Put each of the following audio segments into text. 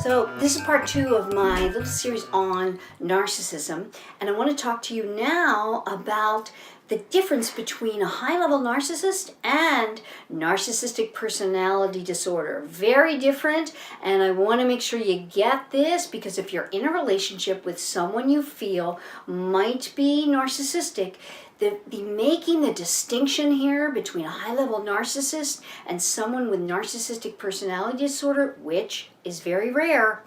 So this is part 2 of my little series on narcissism, and I want to talk to you now about the difference between a high-level narcissist and narcissistic personality disorder. Very different, and I want to make sure you get this, because if you're in a relationship with someone you feel might be narcissistic, the making the distinction here between a high-level narcissist and someone with narcissistic personality disorder, which is very rare,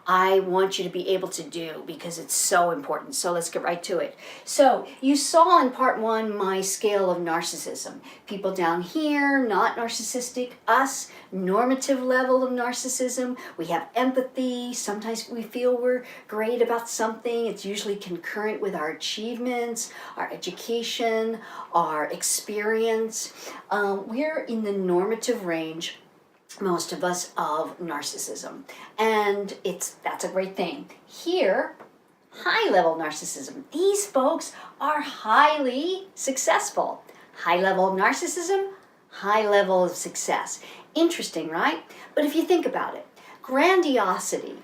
I want you to be able to do, because it's so important. So let's get right to it. So you saw in part 1 my scale of narcissism. People down here, not narcissistic. Us, normative level of narcissism. We have empathy. Sometimes we feel we're great about something. It's usually concurrent with our achievements, our education, our experience. We're in the normative range, most of us, of narcissism, and that's a great thing. Here, high-level narcissism. These folks are highly successful. High level of narcissism, high level of success. Interesting, right? But if you think about it, grandiosity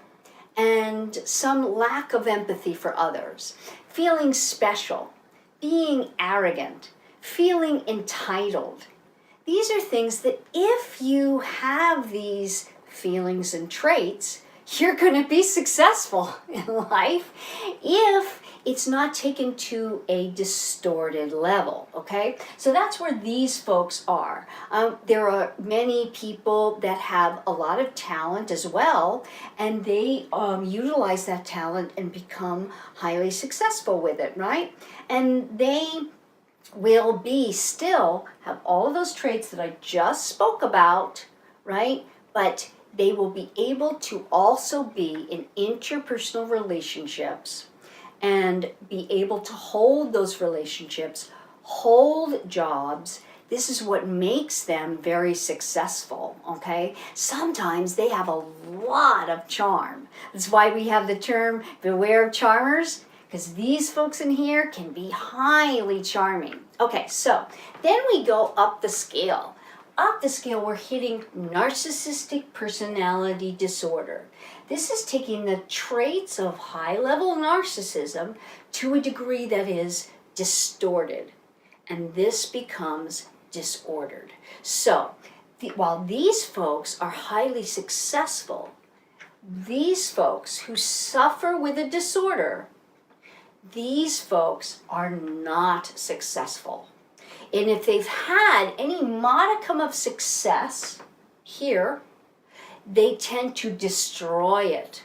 and some lack of empathy for others, feeling special, being arrogant, feeling entitled, these are things that if you have these feelings and traits, you're going to be successful in life if it's not taken to a distorted level, okay? So that's where these folks are. There are many people that have a lot of talent as well, and they utilize that talent and become highly successful with it, right? And they will be still have all of those traits that I just spoke about, right? But they will be able to also be in interpersonal relationships and be able to hold those relationships, hold jobs. This is what makes them very successful, okay? Sometimes they have a lot of charm. That's why we have the term beware of charmers, because these folks in here can be highly charming. Okay, so then we go up the scale. Up the scale, we're hitting narcissistic personality disorder. This is taking the traits of high-level narcissism to a degree that is distorted, and this becomes disordered. So while these folks are highly successful, these folks who suffer with a disorder, these folks are not successful. And if they've had any modicum of success here, they tend to destroy it,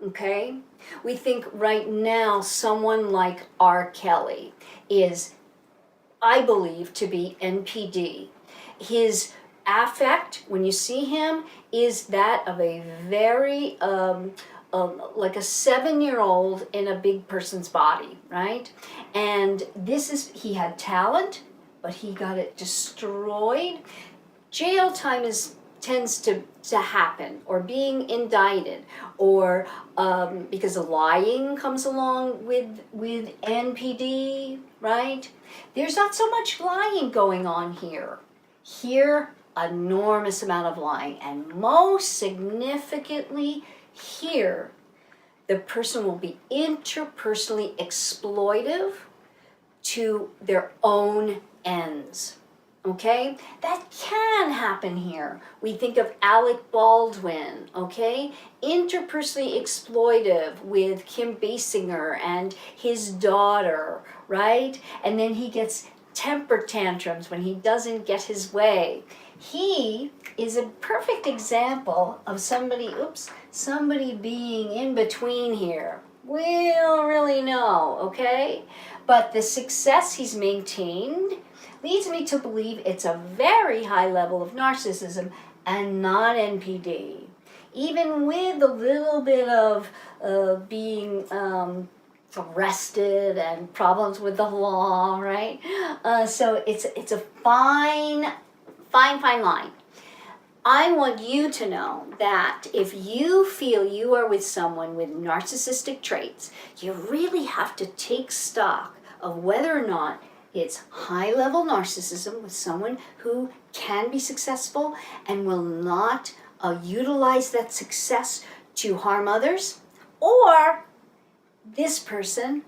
okay? We think right now someone like R. Kelly is, I believe, to be NPD. His affect, when you see him, is that of a very, like a 7-year-old in a big person's body, right? And he had talent, but he got it destroyed. Jail time tends to happen, or being indicted, or because lying comes along with NPD, right? There's not so much lying going on here. Here, enormous amount of lying, and most significantly here, the person will be interpersonally exploitive to their own ends, okay? That can happen here. We think of Alec Baldwin, okay? Interpersonally exploitive with Kim Basinger and his daughter, right? And then he gets temper tantrums when he doesn't get his way. He is a perfect example of somebody being in between here. We don't really know, okay? But the success he's maintained leads me to believe it's a very high level of narcissism and not NPD. Even with a little bit of being arrested and problems with the law, right? So it's a fine line. I want you to know that if you feel you are with someone with narcissistic traits, you really have to take stock of whether or not it's high-level narcissism with someone who can be successful and will not utilize that success to harm others, or this person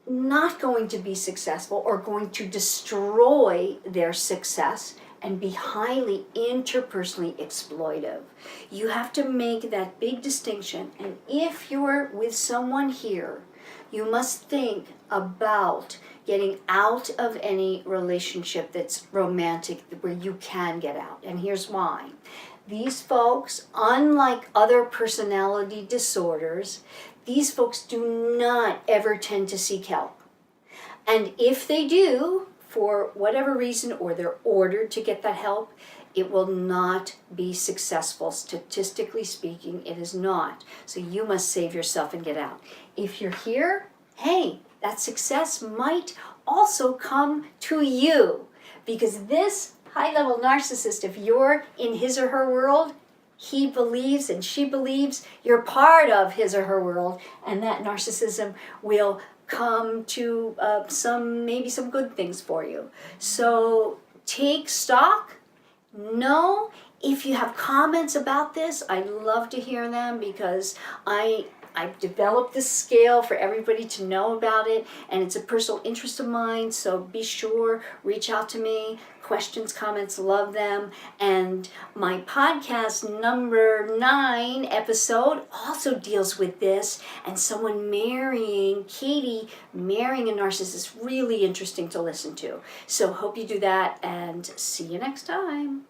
not going to be successful or going to destroy their success and be highly interpersonally exploitive. You have to make that big distinction. And if you're with someone here, you must think about getting out of any relationship that's romantic where you can get out. And here's why. These folks, unlike other personality disorders, these folks do not ever tend to seek help. And if they do, for whatever reason, or they're ordered to get that help, it will not be successful. Statistically speaking, it is not. So you must save yourself and get out. If you're here, hey, that success might also come to you. Because this high-level narcissist, if you're in his or her world, he believes and she believes you're part of his or her world, and that narcissism will come to maybe some good things for you. So take stock. Know if you have comments about this, I'd love to hear them, because I've developed this scale for everybody to know about it, and it's a personal interest of mine, so be sure, reach out to me. Questions, comments, love them. And my podcast number 9 episode also deals with this, and someone Katie marrying a narcissist, really interesting to listen to. So hope you do that, and see you next time.